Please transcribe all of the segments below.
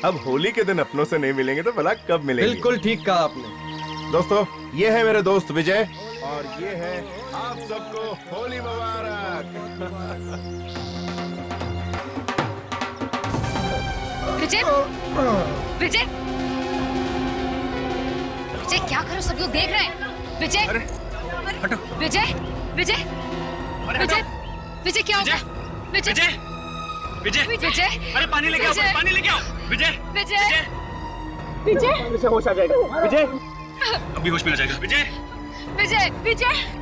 अब होली के दिन अपनों से नहीं मिलेंगे तो भला कब मिलेंगे? बिल्कुल ठीक कहा आपने। दोस्तों, ये है मेरे दोस्त विजय और ये है आप सबको होली मुबारक। विजय, विजय, विजय क्या करो, सब लोग देख रहे हैं। विजय, हटो। विजय, विजय, विजय, विजय क्या हो गया? विजय, विजय, विजय, अरे पानी लेके आओ, पानी लेके आओ। विजय, विजय, विजय, इसे होश आ जाएगा। विजय, अभी होश में आ जाएगा। विजय, विजय, विजय।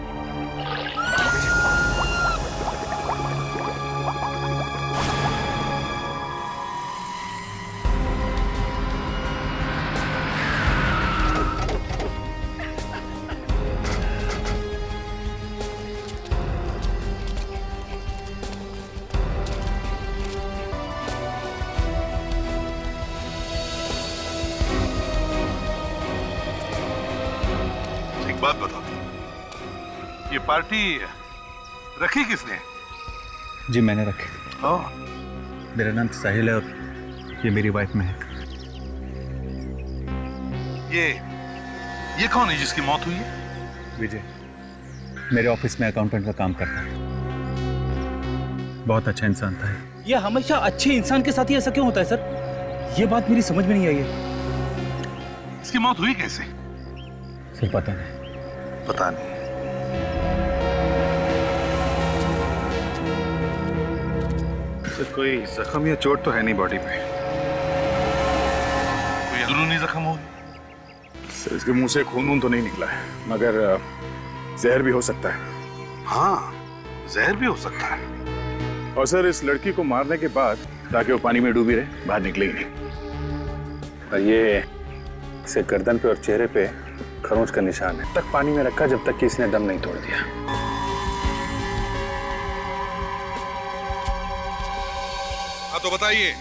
बात बताओ, ये पार्टी रखी किसने? जी मैंने रखी। ओह, मेरा नाम साहिल है और ये मेरी वाइफ महक। ये कौन है जिसकी मौत हुई है? विजय मेरे ऑफिस में अकाउंटेंट का काम करता है। बहुत अच्छा इंसान था। ये हमेशा अच्छे इंसान के साथ ही ऐसा क्यों होता है सर? ये बात मेरी समझ में नहीं आई है। इसकी मौत हुई कैसे? सर पता नहीं। पता नहीं। सर कोई जख्म या चोट तो है नहीं बॉडी पे? कोई अंदरूनी जख्म होगी? सर इसके मुंह से खून तो नहीं निकला है, मगर जहर भी हो सकता है। हाँ, जहर भी हो सकता है। और सर इस लड़की को मारने के बाद ताकि वो पानी में डूबी रहे, बाहर निकले ही नहीं। और ये इसे गर्दन पे और चेहरे पे खरोंच का निशान है। तक पानी में रखा जब तक कि इसने दम नहीं तोड़ दिया। हाँ तो बताइए,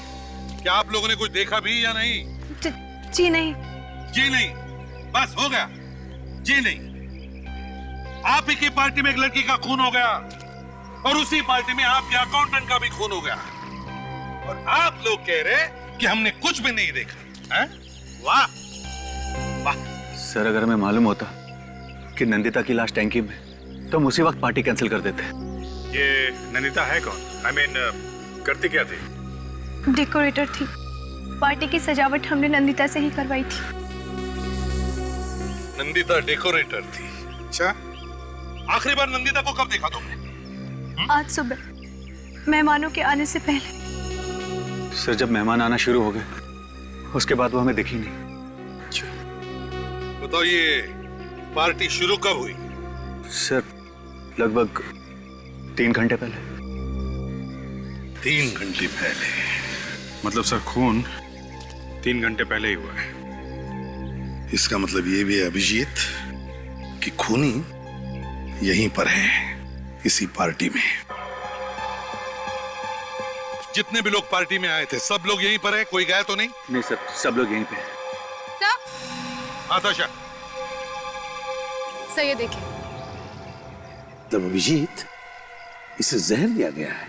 क्या आप लोगों ने कुछ देखा भी या नहीं? जी नहीं। जी नहीं, बस हो गया। जी नहीं। आप ही की पार्टी में एक लड़की का खून हो गया और उसी पार्टी में आपके अकाउंटेंट का भी खून हो गया, और आप लोग कह रहे कि हमने कुछ भी नहीं देखा है? वाह वाह। सर अगर हमें मालूम होता कि नंदिता की लाश टैंकी में, तो हम उसी वक्त पार्टी कैंसिल कर देते। ये नंदिता है कौन? I mean, करती क्या थी? डेकोरेटर थी। पार्टी की सजावट हमने नंदिता से ही करवाई थी। नंदिता डेकोरेटर थी? अच्छा, आखिरी बार नंदिता को कब देखा तुमने? आज सुबह मेहमानों के आने से पहले। सर जब मेहमान आना शुरू हो गए उसके बाद वो हमें दिखी नहीं। बताओ, ये पार्टी शुरू कब हुई? सर लगभग 3 घंटे पहले। 3 घंटे पहले? मतलब सर खून 3 घंटे पहले ही हुआ है। इसका मतलब ये भी है अभिजीत कि खूनी यहीं पर है, इसी पार्टी में। जितने भी लोग पार्टी में आए थे सब लोग यहीं पर है, कोई गया तो नहीं? नहीं सर, सब लोग यहीं पे हैं। आताशा, सर ये देखिए। तब अभिजीत, इसे जहर दिया गया है।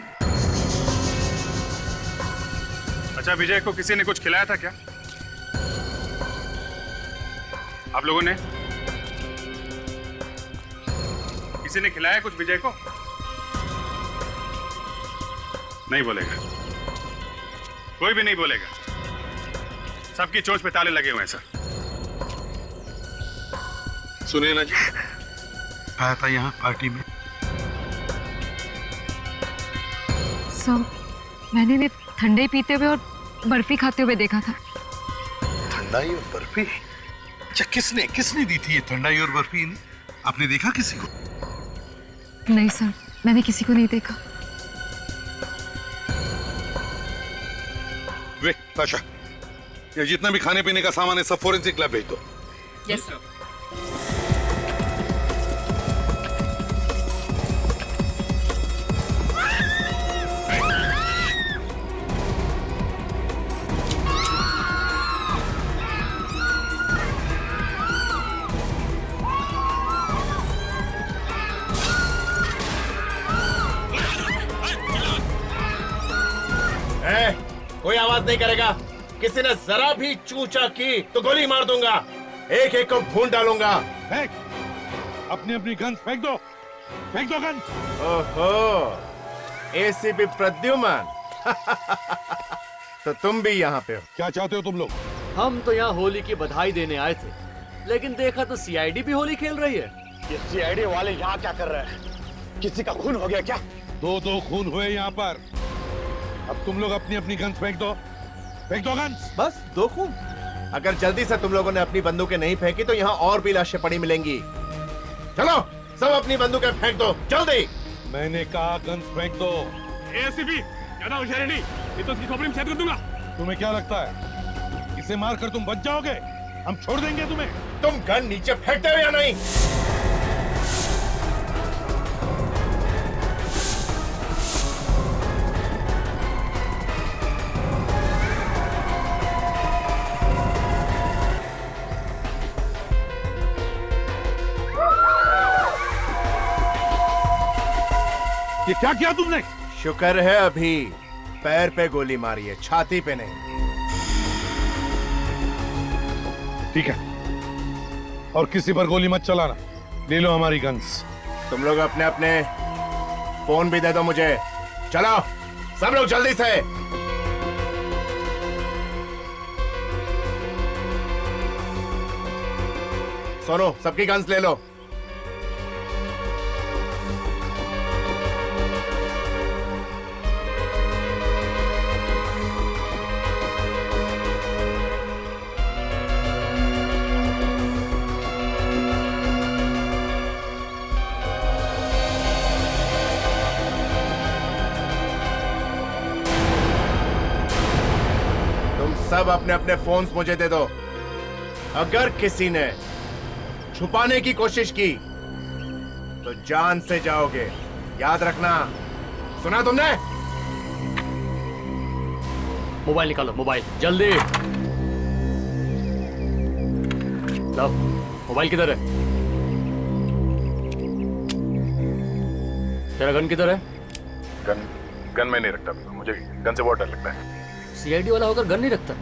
अच्छा, विजय को किसी ने कुछ खिलाया था क्या? आप लोगों ने? किसी ने खिलाया कुछ विजय को? नहीं बोलेगा, कोई भी नहीं बोलेगा। सबकी चोंच पे ताले लगे हुए हैं सर। सुनिए ना जी, आया था यहाँ पार्टी में। मैंने इन्हें ठंडे पीते हुए और बर्फी खाते हुए देखा था। ठंडाई और बर्फी? अच्छा, किसने दी थी ये ठंडाई और बर्फी? आपने देखा किसी को? नहीं सर, मैंने किसी को नहीं देखा। वे ताशा, ये जितना भी खाने पीने का सामान है सब फोरेंसिक लैब भेज दो। Yes sir. कोई आवाज नहीं करेगा। किसी ने जरा भी चूचा की तो गोली मार दूंगा, एक एक को भून डालूंगा। फेंक, अपनी अपनी गन्स फेंक दो गन्स। ओहो, एसीपी प्रद्युमन तो तुम भी यहाँ पे हो? क्या चाहते हो तुम लोग? हम तो यहाँ होली की बधाई देने आए थे, लेकिन देखा तो सीआईडी भी होली खेल रही है। ये सीआईडी वाले यहाँ क्या कर रहे हैं? किसी का खून हो गया क्या? दो खून हुए यहाँ पर। अब तुम लोग अपनी अपनी गन्स फेंक दो गन्स। बस 2 खून? अगर जल्दी से तुम लोगों ने अपनी बंदूकें नहीं फेंकी तो यहाँ और भी लाशें पड़ी मिलेंगी। चलो सब अपनी बंदूकें फेंक दो जल्दी। मैंने कहा गन्स फेंक दो। एसीपी ज्यादा होशियारी नहीं, ये तो इसकी खोपड़ी में छेद कर दूंगा। तुम्हें क्या लगता है इसे मारकर तुम बच जाओगे? हम छोड़ देंगे तुम्हें? तुम गन नीचे फेंकते हो या नहीं? ये क्या किया तुमने? शुक्र है अभी पैर पे गोली मारी है, छाती पे नहीं। ठीक है, और किसी पर गोली मत चलाना। ले लो हमारी गन्स। तुम लोग अपने अपने फोन भी दे दो मुझे। चलो सब लोग जल्दी से। सोनू सबकी गन्स ले लो। सब अपने अपने फोन्स मुझे दे दो। अगर किसी ने छुपाने की कोशिश की तो जान से जाओगे, याद रखना। सुना तुमने? मोबाइल निकालो, मोबाइल जल्दी। लो, मोबाइल किधर है? तेरा गन किधर है? गन में नहीं रखता, मुझे गन से बहुत डर लगता है। सीआईडी वाला होकर गन नहीं रखता?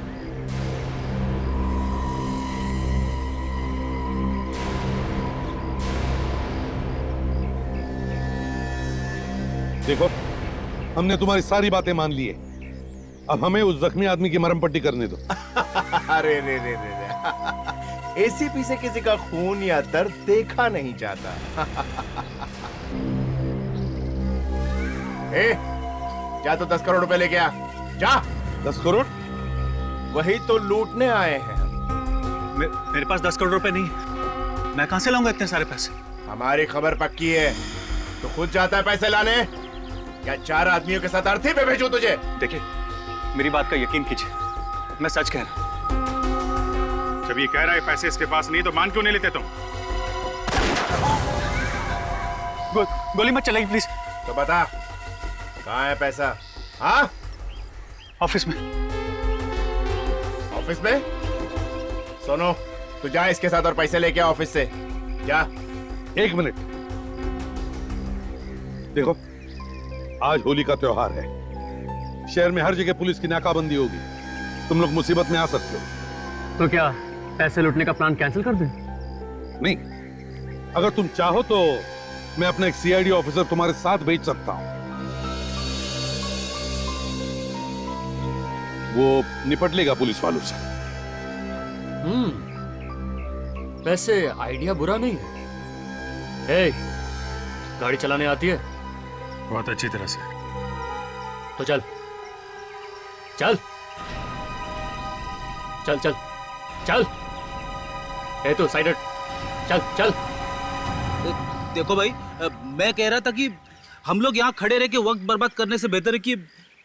देखो, हमने तुम्हारी सारी बातें मान ली है। अब हमें उस जख्मी आदमी की मरहम पट्टी करने दो। अरे रे रे रे रे, एसीपी से किसी का खून या दर्द देखा नहीं जाता। ए, जा तो 10 करोड़ रुपए लेके आ, जा। 10 करोड़? वही तो लूटने आए हैं। मेरे पास 10 करोड़ रुपए नहीं है। मैं कहां से लाऊंगा इतने सारे पैसे? हमारी खबर पक्की है तो खुद जाता है पैसे लाने, या 4 आदमियों के साथ अर्थी पे भेजूं तुझे? देखिए, मेरी बात का यकीन कीजिए, मैं सच कह रहा हूं। जब ये कह रहा है पैसे इसके पास नहीं तो मान क्यों नहीं लेते तुम? गोली मत चलाइए प्लीज। तो बता कहाँ है पैसा? हाँ, ऑफिस में। ऑफिस में? सोनू तू जा इसके साथ और पैसे लेके आ ऑफिस से, जा। 1 मिनट, देखो आज होली का त्योहार है, शहर में हर जगह पुलिस की नाकाबंदी होगी, तुम लोग मुसीबत में आ सकते हो। तो क्या पैसे लूटने का प्लान कैंसिल कर दें? नहीं, अगर तुम चाहो तो मैं अपना एक सीआईडी ऑफिसर तुम्हारे साथ भेज सकता हूं, वो निपट लेगा पुलिस वालों से। वैसे आइडिया बुरा नहीं है। ए, गाड़ी चलाने आती है? बहुत अच्छी तरह से। तो चल चल चल चल चल। ए तू साइड हट, चल चल। देखो भाई, मैं कह रहा था कि हम लोग यहाँ खड़े रह के वक्त बर्बाद करने से बेहतर है कि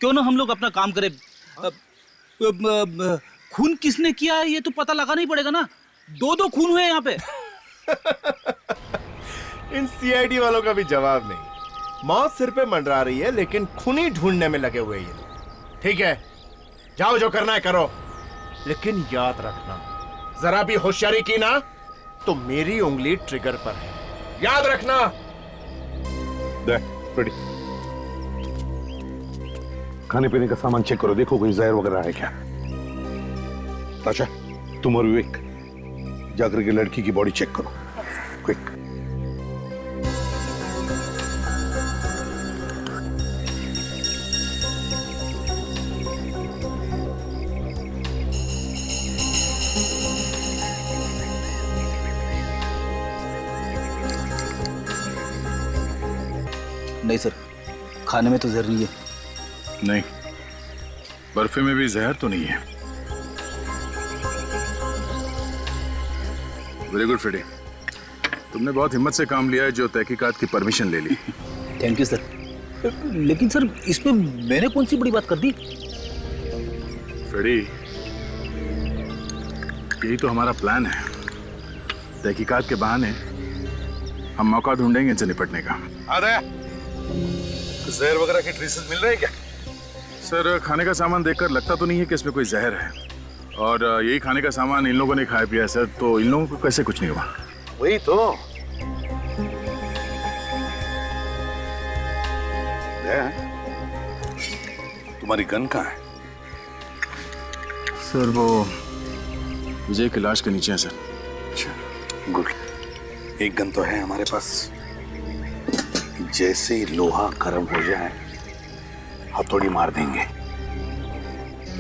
क्यों ना हम लोग अपना काम करें। खून किसने किया है ये तो पता लगाना ही पड़ेगा ना। 2 खून हुए यहाँ पे। इन सीआईडी वालों का भी जवाब नहीं। मौत सिर पे मंडरा रही है लेकिन खूनी ढूंढने में लगे हुए ये। ठीक है, जाओ जो करना है करो, लेकिन याद रखना जरा भी होशियारी की ना तो मेरी उंगली ट्रिगर पर है, याद रखना। रेडी, खाने पीने का सामान चेक करो, देखो कोई जहर वगैरह है क्या। ताशा, तुम और विवेक जाकर के लड़की की बॉडी चेक करो, क्विक। नहीं सर, खाने में तो जहर नहीं है। नहीं, बर्फी में भी जहर तो नहीं है। वेरी गुड फ्रेडी, तुमने बहुत हिम्मत से काम लिया है जो तहकीकात की परमिशन ले ली। Thank you sir. लेकिन सर इसमें मैंने कौन सी बड़ी बात कर दी? फ्रेडी, यही तो हमारा प्लान है। तहकीकात के बहाने हम मौका ढूंढेंगे इनसे निपटने का। अरे जहर वगैरह के ट्रेसेस मिल रहे हैं क्या? सर, खाने का सामान देखकर लगता तो नहीं है कि इसमें कोई जहर है, और यही खाने का सामान इन लोगों ने खाया पिया सर, तो इन लोगों को कैसे कुछ नहीं हुआ? वही तो। तुम्हारी गन कहाँ है? सर वो विजय की लाश के नीचे है सर। अच्छा, गुड। एक गन तो है हमारे पास। जैसे ही लोहा गर्म हो जाए हथौड़ी मार देंगे।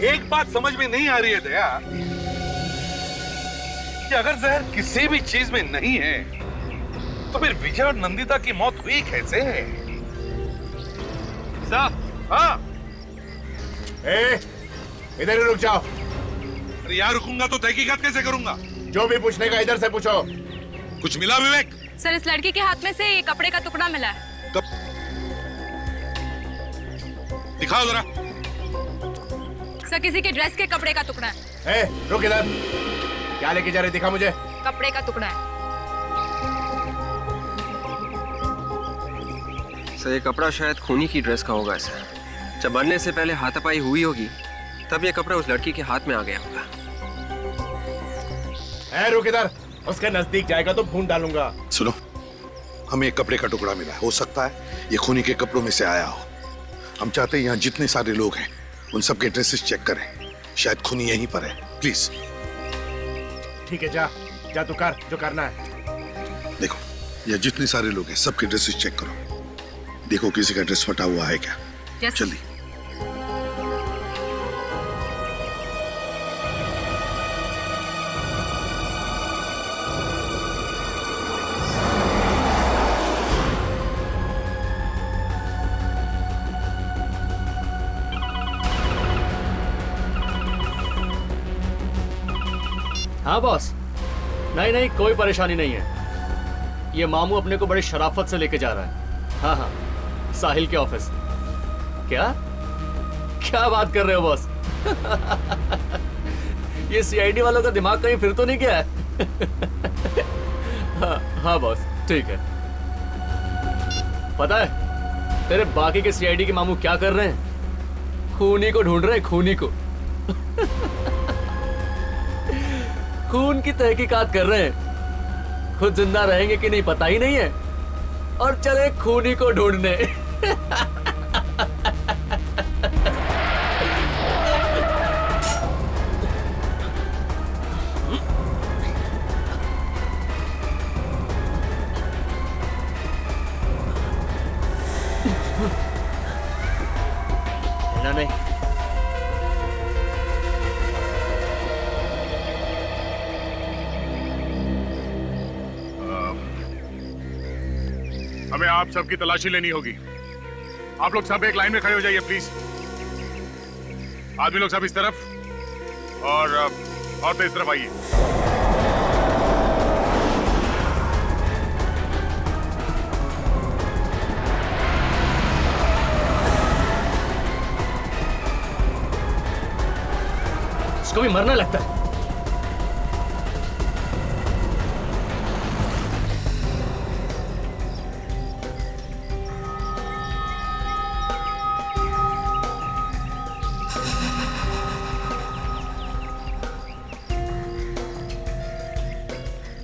एक बात समझ में नहीं आ रही है दया, कि अगर जहर किसी भी चीज में नहीं है तो फिर विजय और नंदिता की मौत हुई कैसे? साहब। हाँ, इधर ही रुक जाओ। अरे यार, रुकूंगा तो तहकीकात कैसे करूंगा? जो भी पूछने का इधर से पूछो। कुछ मिला विवेक? सर, इस लड़की के हाथ में से ये कपड़े का टुकड़ा मिला है। दिखाओ जरा। सर, किसी के ड्रेस के कपड़े का टुकड़ा है। रुक इधर। क्या लेके जा रहे, दिखा मुझे। कपड़े का टुकड़ा है। सर, ये कपड़ा शायद खूनी की ड्रेस का होगा सर। जब बनने से पहले हाथापाई हुई होगी तब ये कपड़ा उस लड़की के हाथ में आ गया होगा। रुक इधर। उसके नजदीक जाएगा तो भून डालूंगा। सुनो, हमें एक कपड़े का टुकड़ा मिला है। हो सकता है ये खूनी के कपड़ों में से आया हो। हम चाहते हैं यहाँ जितने सारे लोग हैं उन सबके ड्रेसेस चेक करें। शायद खूनी यहीं पर है। प्लीज। ठीक है, जा जा तू कर जो करना है। देखो, यहाँ जितने सारे लोग हैं सबके ड्रेसेस चेक करो। देखो किसी का ड्रेस फटा हुआ है क्या। yes. जल्दी। हाँ बॉस, नहीं नहीं, कोई परेशानी नहीं है। ये मामू अपने को बड़ी शराफत से लेके जा रहा है। हाँ हाँ, साहिल के ऑफिस। क्या क्या बात कर रहे हो बॉस? ये सीआईडी वालों का दिमाग कहीं फिर तो नहीं गया है? हाँ बॉस, ठीक है। पता है तेरे बाकी के सीआईडी के मामू क्या कर रहे हैं? खूनी को ढूंढ रहे हैं, खूनी को। खून की तहकीकात कर रहे हैं। खुद जिंदा रहेंगे कि नहीं पता ही नहीं है, और चले खूनी को ढूंढने। नहीं, हमें आप सबकी तलाशी लेनी होगी। आप लोग सब एक लाइन में खड़े हो जाइए प्लीज। आदमी लोग सब इस तरफ और औरतें इस तरफ आइए। इसको भी मरना लगता है।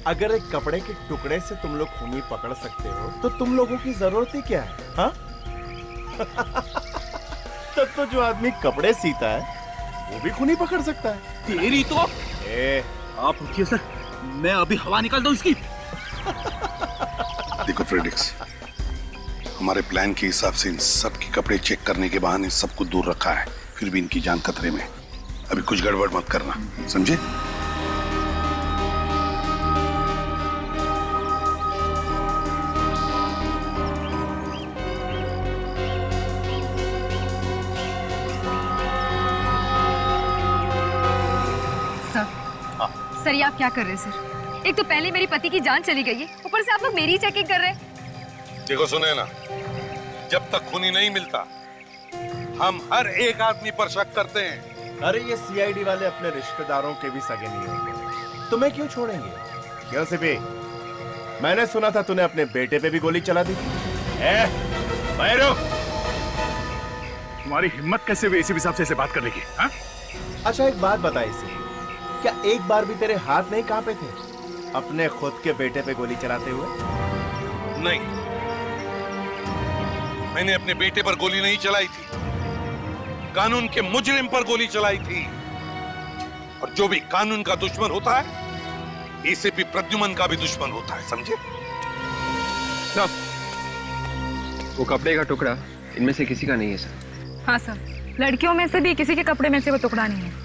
अगर एक कपड़े के टुकड़े से तुम लोग खूनी पकड़ सकते हो तो तुम लोगों की जरूरत ही क्या है? हाँ? तब तो जो आदमी कपड़े सीता है वो भी खूनी पकड़ सकता है। तेरी तो ए, आप रुकिए सर, मैं अभी हवा निकालता हूँ इसकी। देखो फ्रेडिक्स, हमारे प्लान के हिसाब से इन सब के कपड़े चेक करने के बहाने सबको दूर रखा है, फिर भी इनकी जान खतरे में। अभी कुछ गड़बड़ मत करना, समझे? सर ये आप क्या कर रहे हैं सर? एक तो पहले मेरी पति की जान चली गई है, ऊपर से आप लोग मेरी चेकिंग कर रहे हैं। देखो सुने ना, जब तक खूनी नहीं मिलता हम हर एक आदमी पर शक करते हैं। अरे ये सीआईडी वाले अपने रिश्तेदारों के भी सगे नहीं होंगे, तुम्हें क्यों छोड़ेंगे? क्यों सिपी? मैंने सुना था तूने अपने बेटे पे भी गोली चला दी थी। तुम्हारी हिम्मत कैसे हुई एसीपी साहब से ऐसे बात करने की? हाँ? अच्छा एक बात बताई सी, क्या एक बार भी तेरे हाथ नहीं कांपे थे अपने खुद के बेटे पे गोली चलाते हुए? नहीं, मैंने अपने बेटे पर गोली नहीं चलाई थी, कानून के मुजरिम पर गोली चलाई थी। और जो भी कानून का दुश्मन होता है, एसीपी प्रद्युमन का भी दुश्मन होता है, समझे? वो कपड़े का टुकड़ा इनमें से किसी का नहीं है सर। हाँ सर, लड़कियों में से भी किसी के कपड़े में से वो टुकड़ा नहीं है।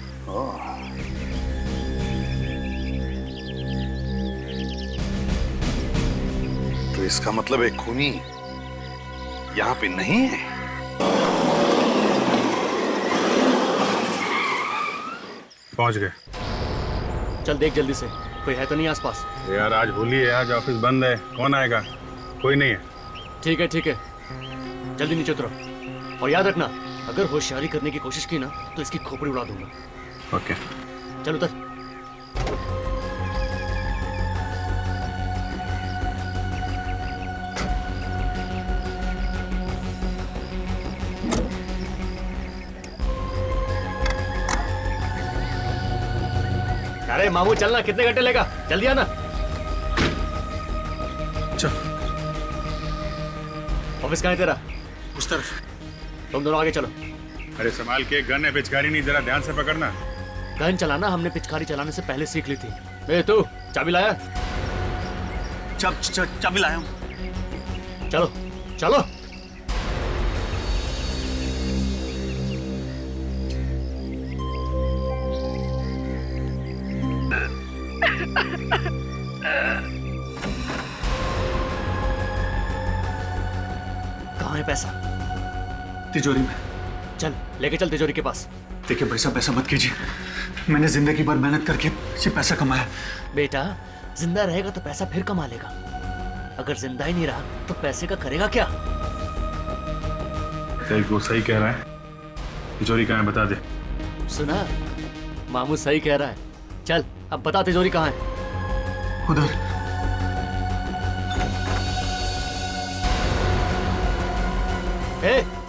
तो इसका मतलब एक खूनी यहाँ पे नहीं है। पहुंच गए। चल देख जल्दी से, कोई है तो नहीं आसपास? यार आज होली है, आज ऑफिस बंद है, कौन आएगा? कोई नहीं है। ठीक है ठीक है, जल्दी नीचे उतरो और याद रखना, अगर होशियारी करने की कोशिश की ना तो इसकी खोपड़ी उड़ा दूंगा। ओके। चल उतर। अरे मामू चलना, कितने घंटे लेगा? जल्दी आना। चल। ऑफिस कहाँ है तेरा? उस तरफ। तुम दोनों आगे चलो। अरे संभाल के, गन है, पिचकारी नहीं, जरा ध्यान से पकड़ना। गन चलाना हमने पिचकारी चलाने से पहले सीख ली थी। ए तू चाबी लाया? चाबी लाया हूँ। चलो चलो। कहाँ है पैसा? तिजोरी में। चल लेके चल तिजोरी के पास। देखिए भाई साहब, ऐसा मत कीजिए, मैंने जिंदगी भर मेहनत करके ये पैसा कमाया। बेटा जिंदा रहेगा तो पैसा फिर कमा लेगा, अगर जिंदा ही नहीं रहा तो पैसे का करेगा क्या? वो सही कह रहा है, तिजोरी कहाँ है बता दे। सुना, मामू सही कह रहा है। चल अब बता तिजोरी कहाँ है? उधर।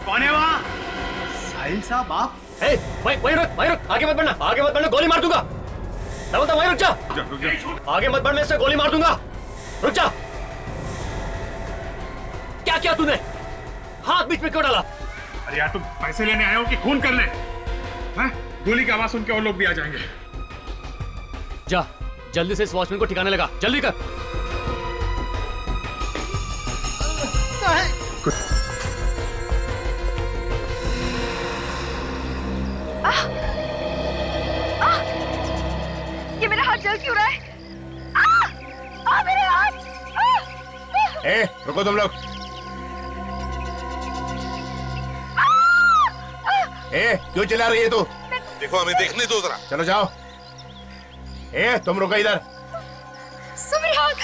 कौन है वहाँ? साहिल साहब आप? वहीं रुक, आगे मत बढ़ना, गोली मार दूंगा। वहीं रुक जा। आगे मत बढ़, मैं इससे गोली मार दूंगा। रुक जा। क्या किया तूने? हाथ बीच में क्यों डाला? अरे यार तुम पैसे लेने आए हो कि खून करने? हैं? गोली की आवाज सुन के और लोग भी आ जाएंगे। जा जल्दी से इस वॉचमैन को ठिकाने लगा, जल्दी कर। ये मेरा हाथ जल क्यों रहा है? मेरे हाथ! रुको तुम लोग। क्यों चिल्ला रही है तू? देखो हमें देखने दो जरा। चलो जाओ। तुम रुको इधर। मेरे हाथ!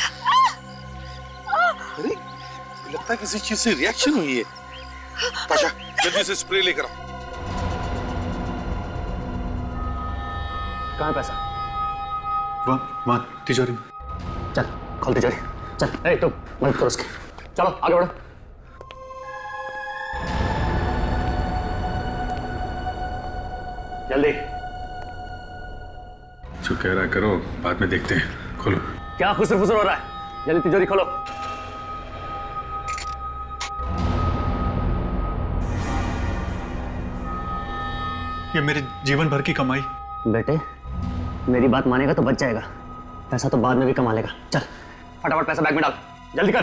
अरे लगता है किसी चीज से रिएक्शन हुई है। पाशा जल्दी से स्प्रे लेकर आओ। कहाँ है पैसा? वहाँ तिजोरी में। चल खोल तिजोरी, चल। तुम मदद करो उसकी, चलो आगे बढ़ो। जल्दी। जो कह रहा करो, बाद में देखते हैं। खोलो। क्या खुसर फुसर हो रहा है? जल्दी तिजोरी खोलो। ये मेरे जीवन भर की कमाई। बेटे मेरी बात मानेगा तो बच जाएगा, पैसा तो बाद में भी कमा लेगा। चल फटाफट पैसा बैग में डाल, जल्दी कर।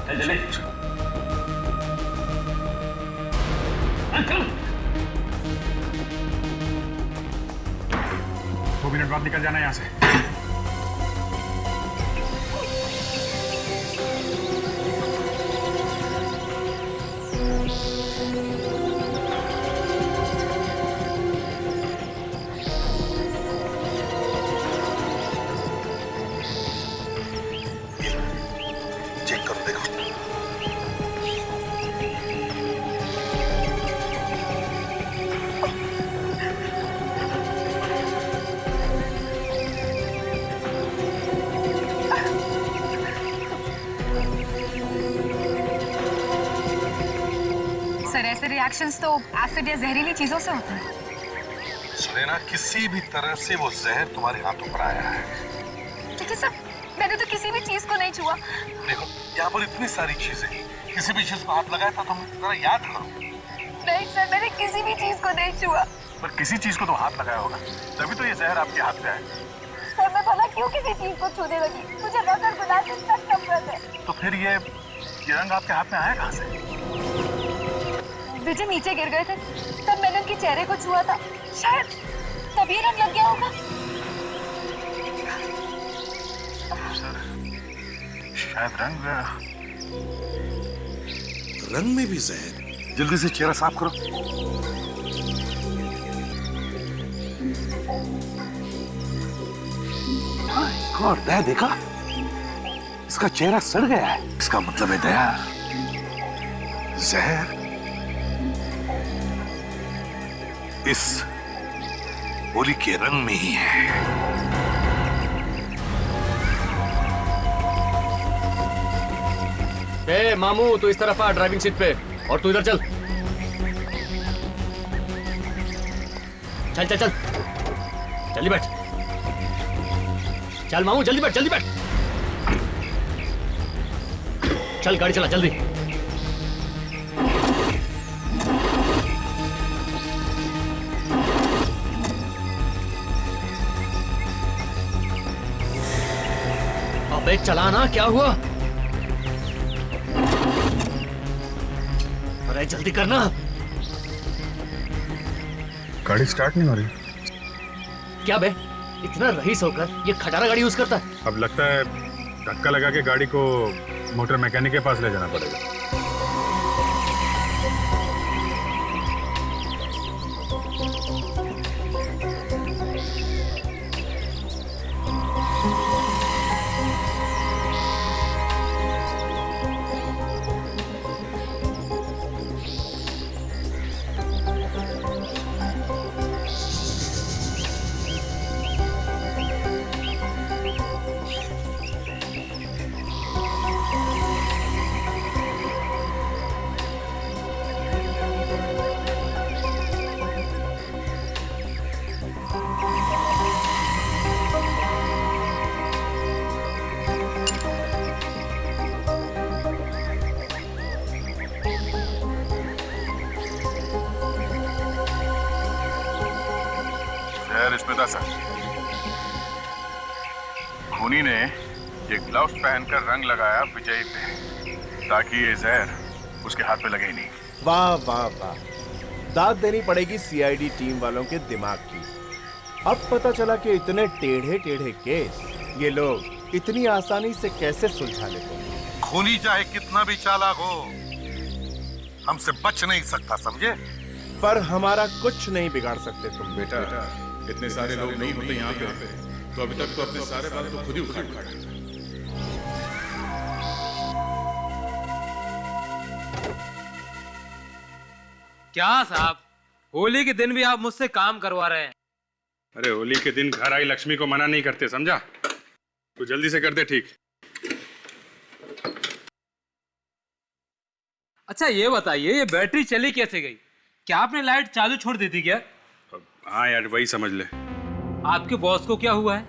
चल जल्दी। चल 2 मिनट बाद निकल जाना यहाँ से। चेक करो, देखो। सर ऐसे रिएक्शंस तो एसिड या जहरीली चीजों से होते हैं। सुनैना, किसी भी तरह से वो जहर तुम्हारे हाथों पर आया है। लेकिन सर मैंने तो किसी भी चीज को नहीं छुआ। देखो यहाँ पर इतनी सारी चीजें, किसी भी चीज को हाथ लगाया था तुम जरा याद करो। नहीं सर, मैंने किसी भी चीज को नहीं छुआ। पर किसी चीज को तो हाथ लगाया होगा, तभी तो ये जहर आपके हाथ में आया। सर मैं भला क्यों किसी चीज को छूने लगी? मुझे रंग और गुलाब से सख्त नफरत है। तो फिर ये रंग आपके हाथ में आया कहाँ से? विजय नीचे गिर गए थे, तब मैंने उनके चेहरे को छुआ था, शायद तभी रंग लग गया होगा। सर शायद रंग में भी जहर। जल्दी से चेहरा साफ करो। और दया देखा, इसका चेहरा सड़ गया है। इसका मतलब है दया, जहर इस होली के रंग में ही है। ए मामू, तू इस तरफ आ ड्राइविंग सीट पे, और तू इधर चल। चल चल चल, जल्दी बैठ। चल मामू जल्दी बैठ, जल्दी बैठ। चल गाड़ी चला जल्दी। अबे चला ना, क्या हुआ? अरे जल्दी करना। गाड़ी स्टार्ट नहीं हो रही। क्या बे, इतना रईस होकर ये खटारा गाड़ी यूज करता है? अब लगता है धक्का लगा के गाड़ी को मोटर मैकेनिक के पास ले जाना पड़ेगा। इसमें था सर। खूनी ने ये ग्लव्स पहनकर रंग लगाया विजय पे, ताकि ये जहर उसके हाथ पे लगे ही नहीं। वाह वाह वाह, दाद देनी पड़ेगी सीआईडी टीम वालों के दिमाग की। अब पता चला कि इतने टेढ़े टेढ़े केस ये लोग इतनी आसानी से कैसे सुलझा लेते हैं। खूनी चाहे कितना भी चालाक हो, हमसे बच नहीं सकता, समझे? पर हमारा कुछ नहीं बिगाड़ सकते तुम। बेटा इतने सारे लोग नहीं होते यहाँ पे, तो अभी तक तो अपने सारे बाल तो खुद ही उखाड़ खाते। क्या साहब, होली के दिन भी आप मुझसे काम करवा रहे हैं? अरे होली के दिन घर आई लक्ष्मी को मना नहीं करते, समझा? तो जल्दी से कर दे ठीक। अच्छा ये बताइए, ये बैटरी चली कैसे गई? क्या आपने लाइट चालू छोड़ दी थी क्या? हाँ यार, वही समझ ले। आपके बॉस को क्या हुआ है?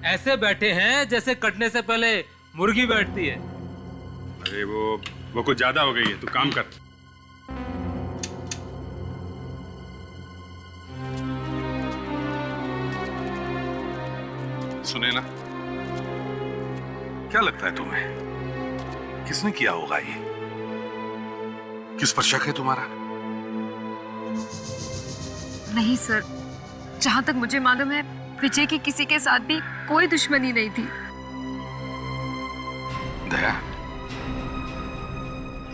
ऐसे बैठे हैं जैसे कटने से पहले मुर्गी बैठती है। अरे वो वो कुछ ज्यादा हो गई है, तू काम कर। सुने ना, क्या लगता है तुम्हें किसने किया होगा ये? किस पर शक है तुम्हारा? नहीं सर, जहां तक मुझे मालूम है विजय की किसी के साथ भी कोई दुश्मनी नहीं थी। दया,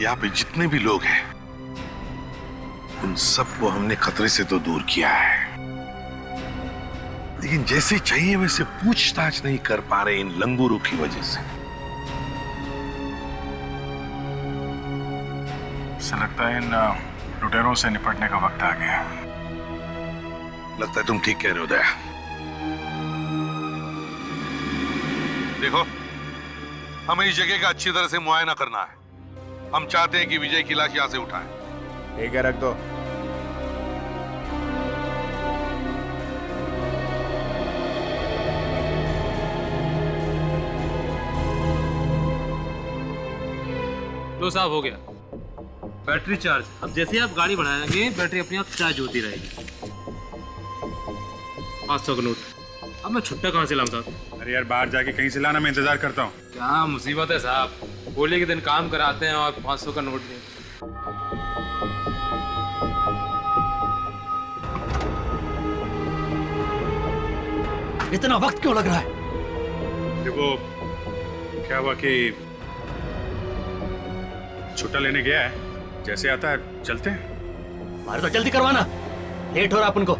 यहाँ पे जितने भी लोग हैं उन सबको हमने खतरे से तो दूर किया है, लेकिन जैसे चाहिए वैसे पूछताछ नहीं कर पा रहे इन लंगूरों की वजह से। ऐसा लगता है इन लुटेरों से निपटने का वक्त आ गया। लगता है तुम ठीक कह रहे हो दया। देखो, हमें इस जगह का अच्छी तरह से मुआयना करना है। हम चाहते हैं कि विजय की लाश यहां से उठाएं। ठीक है, रख दो। लो साहब, हो गया। Battery charge. अब जैसे आप गाड़ी बढ़ाएंगे बैटरी अपने आप चार्ज होती रहेगी। 500 का नोट। अब मैं छुट्टा कहाँ से लाऊं साहब? अरे यार, बाहर जाके कहीं से लाना, मैं इंतजार करता हूँ। क्या मुसीबत है साहब, होली के दिन काम कराते हैं और 500 का नोट नहीं। इतना वक्त क्यों लग रहा है? वो क्या हुआ कि छुट्टा लेने गया है, जैसे आता है चलते हैं। अरे तो जल्दी करवाना, लेट हो रहा अपन को।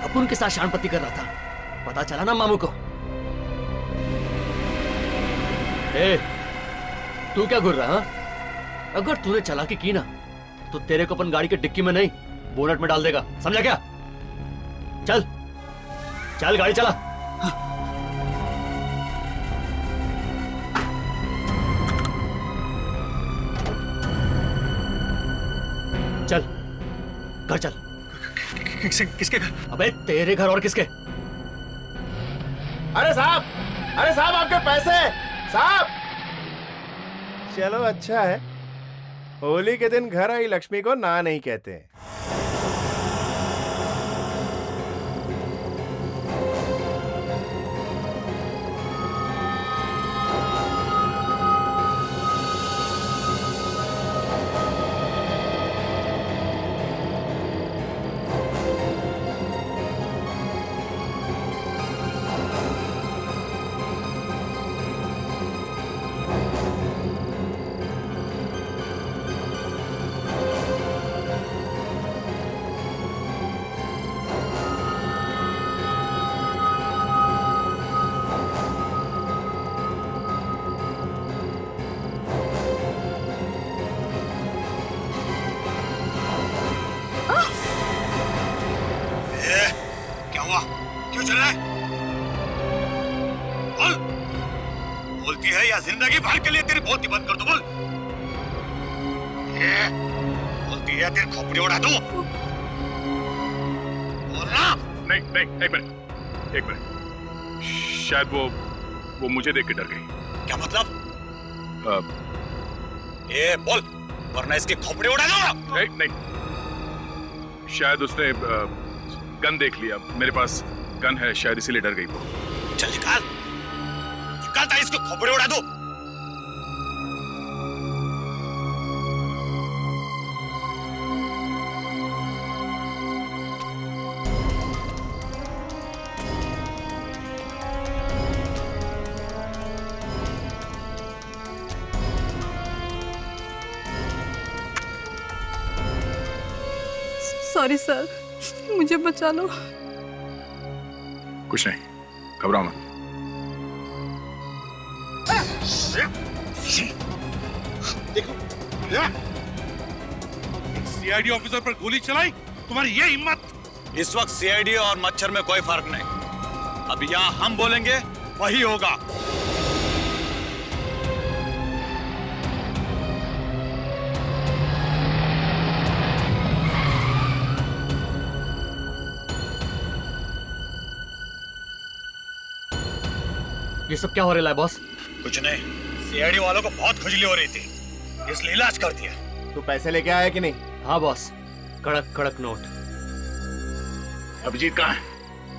अपन के साथ शानपत्ती कर रहा था, पता चला ना मामू को। ए, तू क्या घूर रहा है? अगर तूने चालाकी की ना तो तेरे को अपन गाड़ी के डिक्की में नहीं बोनट में डाल देगा, समझा क्या? चल चल, गाड़ी चला। चल घर चल। किसके घर? अबे तेरे घर और किसके? अरे साहब, अरे साहब, आपके पैसे साहब। चलो अच्छा है, होली के दिन घर आई लक्ष्मी को ना नहीं कहते। क्यों चल रहा है? बोल, बोलती है या जिंदगी भर के लिए तेरी बोलती बंद कर दो? बोल, बोलती है तेरी खोपड़ी उड़ा दूं? बोलना। नहीं नहीं, एक मिनट, एक मिनट। शायद वो मुझे देख के डर गई। क्या मतलब? बोल, वरना इसकी खोपड़ी उड़ा दूंगा। नहीं नहीं, शायद उसने गन देख लिया, मेरे पास गन है, शायद इसीलिए डर गई वो। चल निकाल, निकालता इसको खोपड़ी उड़ा दो। सॉरी सर, मुझे बचा लो। कुछ नहीं, घबराओ मत। देखो, सीआईडी ऑफिसर पर गोली चलाई, तुम्हारी ये हिम्मत? इस वक्त सीआईडी और मच्छर में कोई फर्क नहीं। अब यहाँ हम बोलेंगे वही होगा। ये सब क्या हो रहा है बॉस? कुछ नहीं, सीआईडी वालों को बहुत खुजली हो रही थी, इसलिए इलाज कर दिया। तू पैसे लेके आया कि नहीं? हाँ बॉस, कड़क कड़क नोट। अभिजीत कहाँ है?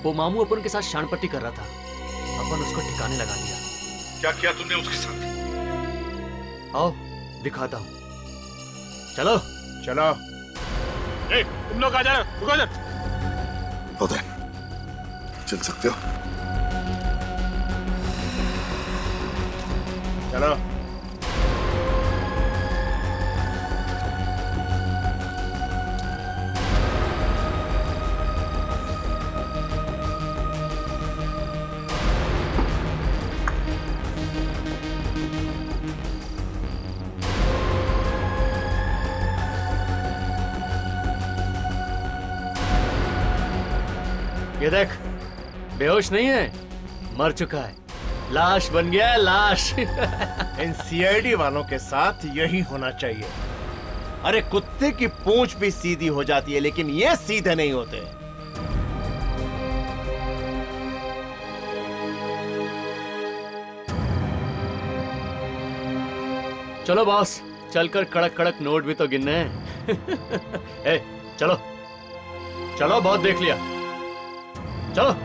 वो मामू अपन के साथ शानपट्टी कर रहा था, अपन उसको ठिकाने लगा दिया। क्या किया तुमने उसके साथ? आओ दिखाता हूँ, चलो चलो। तुम लोग आ जाओ, रुको जा। होता है, चल सकते हो। चलो। ये देख, बेहोश नहीं है, मर चुका है, लाश बन गया है, लाश। इन सीआईडी वालों के साथ यही होना चाहिए। अरे कुत्ते की पूंछ भी सीधी हो जाती है, लेकिन ये सीधे नहीं होते। चलो बॉस, चलकर कड़क कड़क नोट भी तो गिनने हैं। ए, चलो चलो, बहुत देख लिया, चलो।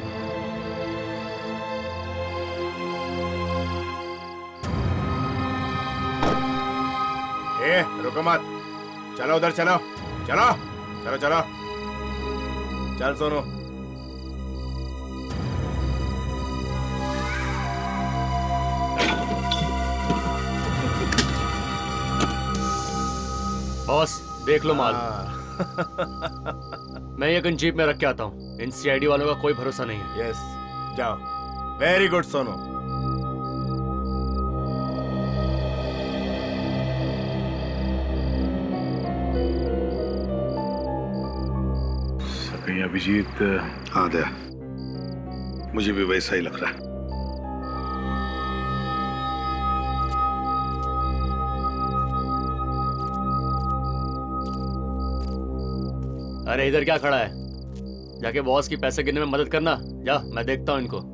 रुको मत, चलो उधर चलो, चलो चलो चलो, चल सोनू। बॉस देख लो माल। मैं ये गन जीप में रख के आता हूँ, इन सीआईडी वालों का कोई भरोसा नहीं है। यस, जाओ। Very good Sonu. कहीं अभिजीत? हाँ दया, मुझे भी वैसा ही लग रहा है। अरे इधर क्या खड़ा है? जाके बॉस की पैसे गिनने में मदद करना। जा, मैं देखता हूँ इनको।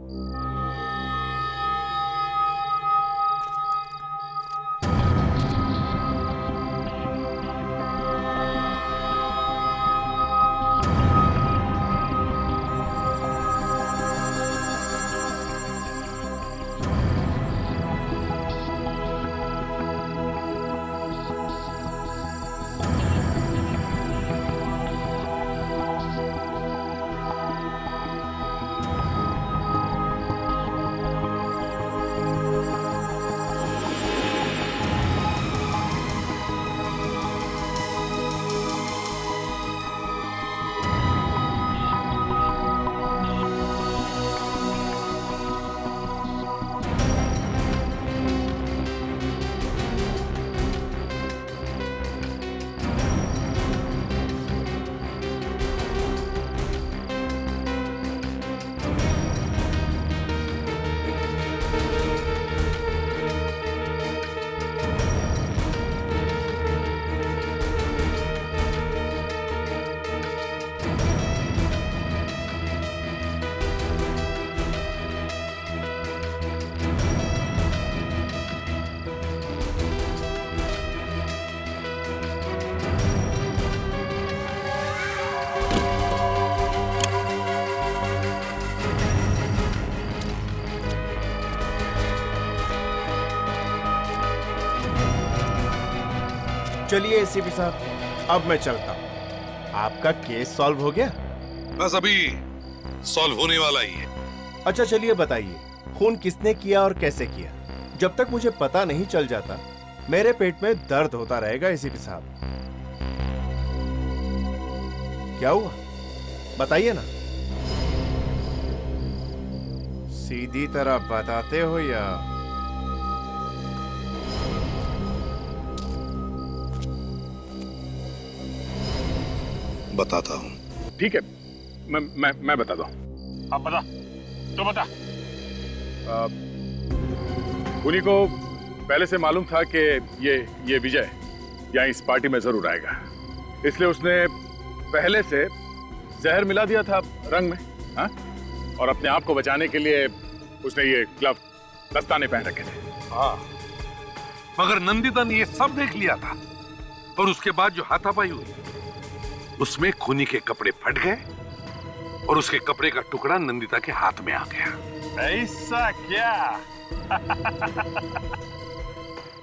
चलिए एसीपी साहब, अब मैं चलता हूँ। आपका केस सॉल्व हो गया? बस अभी सॉल्व होने वाला ही है। अच्छा चलिए बताइए, खून किसने किया और कैसे किया? जब तक मुझे पता नहीं चल जाता, मेरे पेट में दर्द होता रहेगा एसीपी साहब। क्या हुआ बताइए ना, सीधी तरह बताते हो या बताता हूं। ठीक है, मैं बताता हूँ। आप बता, तो बता। खूनी को पहले से मालूम था कि ये विजय यहाँ इस पार्टी में जरूर आएगा, इसलिए उसने पहले से जहर मिला दिया था रंग में, हाँ? और अपने आप को बचाने के लिए उसने ये ग्लव दस्ताने पहन रखे थे। हाँ, मगर नंदिता ने ये सब देख लिया था, और उसके बाद जो हाथापाई हुई उसमें खूनी के कपड़े फट गए और उसके कपड़े का टुकड़ा नंदिता के हाथ में आ गया। ऐसा क्या?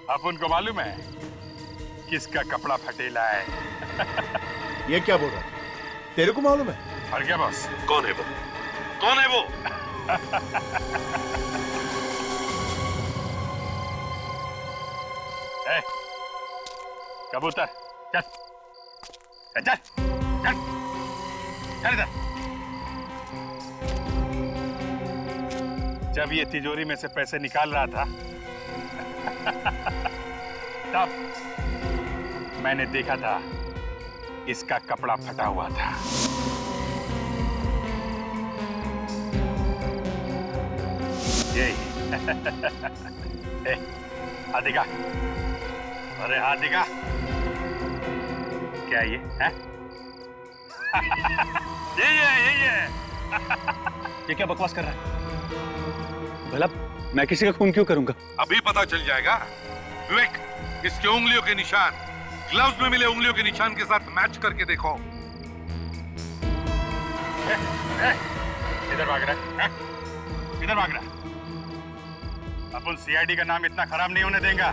अब उनको मालूम है किसका कपड़ा फटेला है। ये क्या बोल रहा है? तेरे को मालूम है? और क्या बॉस? कौन है वो? कौन है वो? ए, कबूतर चल चल चल चल चल इधर। जब ये तिजोरी में से पैसे निकाल रहा था तब मैंने देखा था इसका कपड़ा फटा हुआ था। यही हाथ दिखा, अरे हाथ दिखा। क्या ये है? यही है। ये क्या बकवास कर रहा है? भला मैं किसी का खून क्यों करूंगा? अभी पता चल जाएगा। विवेक, इसके उंगलियों के निशान ग्लव्स में मिले उंगलियों के निशान के साथ मैच करके देखो। इधर भाग रहा है, इधर भाग रहा है। अपन सीआईडी का नाम इतना खराब नहीं होने देंगे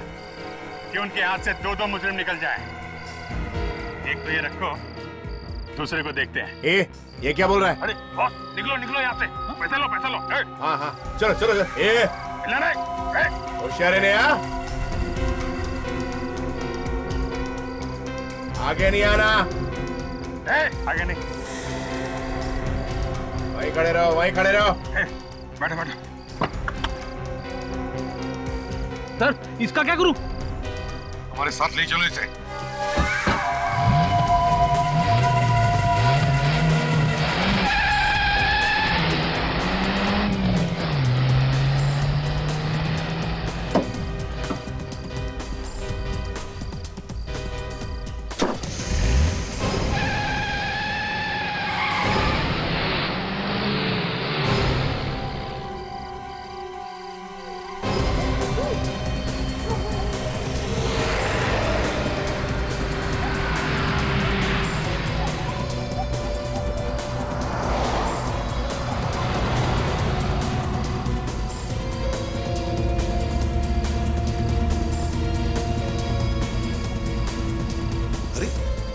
कि उनके हाथ से दो मुजरिम निकल जाएं। एक तो ये रखो, दूसरे को देखते हैं। ये क्या बोल रहा है? अरे बॉस, निकलो यहाँ से। पैसा लो, पैसा लो। हाँ, चलो। होशियार है ना, आगे नहीं आना। आगे नहीं, वहीं खड़े रहो। बैठो। सर, इसका क्या करूं? हमारे साथ ले चलो इसे।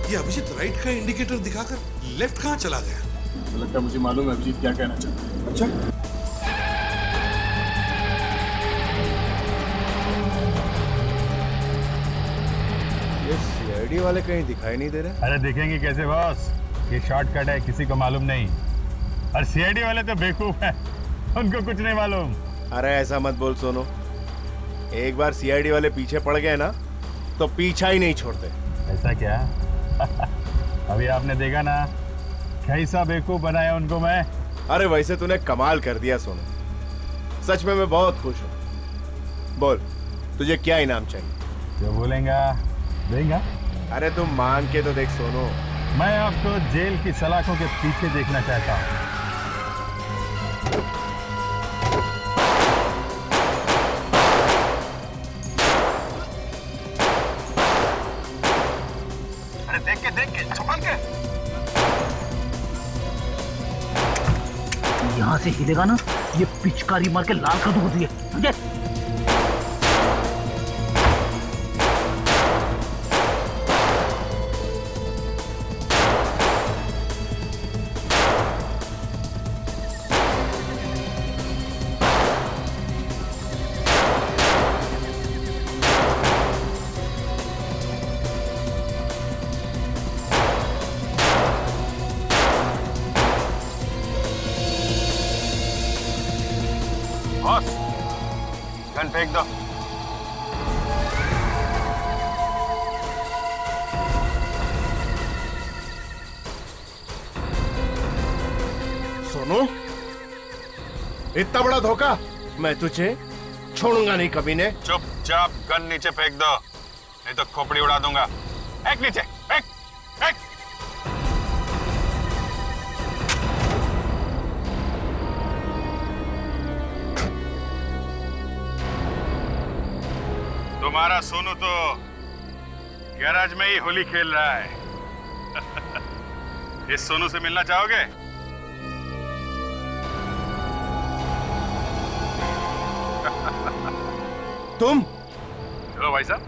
ये अभिजीत राइट का इंडिकेटर दिखाकर लेफ्ट कहाँ चला गया? लगता है मुझे मालूम है अभिजीत क्या कहना चाहता है। अच्छा, ये सीआईडी वाले कहीं दिखाई नहीं दे रहे। अरे देखेंगे कैसे बॉस, ये शॉर्टकट है, किसी को मालूम नहीं। और सीआईडी वाले तो बेवकूफ हैं, उनको कुछ नहीं मालूम। अरे ऐसा मत बोल सोनू, एक बार सीआईडी वाले पीछे पड़ गए ना तो पीछा ही नहीं छोड़ते। ऐसा क्या? अभी आपने देखा ना कैसा बेवकूफ बनाया उनको मैं। अरे वैसे तूने कमाल कर दिया सोनू, सच में मैं बहुत खुश हूँ। बोल, तुझे क्या इनाम चाहिए? जो बोलेगा देगा। अरे तुम मांग के तो देख सोनू। मैं आपको जेल की सलाखों के पीछे देखना चाहता हूँ। देख के संभाल के। यहाँ से हिलेगा ना, ये पिचकारी मार के लाल कर दूंगा तुझे, समझे? गन फेंक दो। सोनू, इतना बड़ा धोखा मैं तुझे छोड़ूंगा नहीं कभी ने। चुपचाप गन नीचे फेंक दो, नहीं तो खोपड़ी उड़ा दूंगा। फेंक नीचे, फेंक फेंक। तुम्हारा सोनू तो गैराज में ही होली खेल रहा है। इस सोनू से मिलना चाहोगे? तुम? चलो भाई साहब,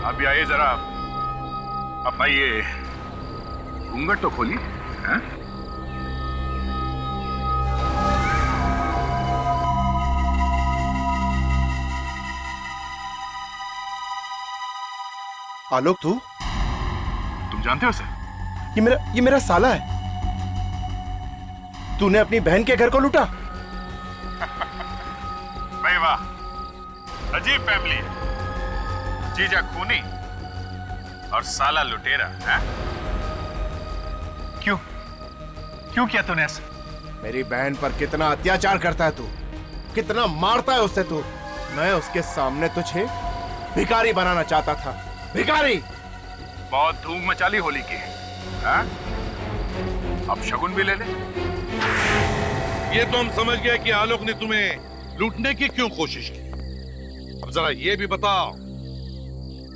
आप भी आइए जरा। अब आइए, घूंघट तो खोलिए। हैं? आलोक, तुम जानते हो उसे? ये मेरा साला है। तूने अपनी बहन के घर को लूटा? भाई वाह, अजीब फैमिली है। जीजा खूनी और साला लुटेरा। हैं? क्यों किया तूने ऐसा? मेरी बहन पर कितना अत्याचार करता है तू, कितना मारता है उससे तू। मैं उसके सामने तुझे भिखारी बनाना चाहता था। भिखारी। बहुत धूम मचा ली होली की। हैं? अब शगुन भी ले ले। ये तो हम समझ गए कि आलोक ने तुम्हें लूटने की क्यों कोशिश की। अब जरा ये भी बताओ,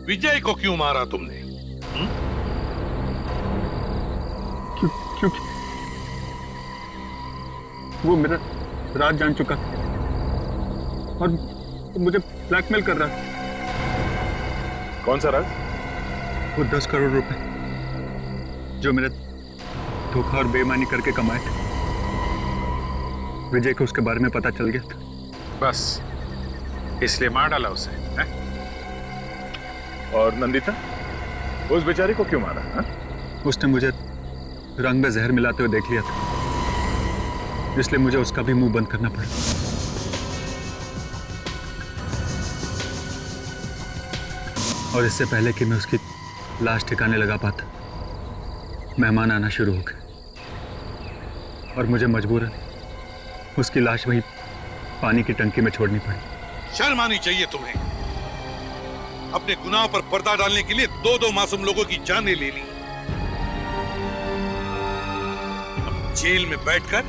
विजय को क्यों मारा तुमने? क्योंकि वो मेरा राज जान चुका था और मुझे ब्लैकमेल कर रहा था। कौन सा राज? वो 10 करोड़ रुपए जो मेरे धोखा और बेईमानी करके कमाए थे। विजय को उसके बारे में पता चल गया था, बस इसलिए मार डाला उसे। हैं? और नंदिता, उस बेचारी को क्यों मारा? हैं? उसने मुझे रंग में जहर मिलाते हुए देख लिया था, इसलिए मुझे उसका भी मुंह बंद करना पड़ा। और इससे पहले कि मैं उसकी लाश ठिकाने लगा पाता, मेहमान आना शुरू हो गए और मुझे मजबूरन उसकी लाश वही पानी की टंकी में छोड़नी पड़ी। शर्म आनी चाहिए तुम्हें। अपने गुनाह पर पर्दा डालने के लिए दो मासूम लोगों की जानें ले ली। अब जेल में बैठकर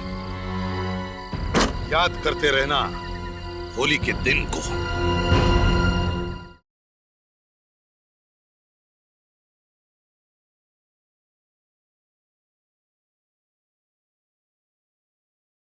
याद करते रहना होली के दिन को।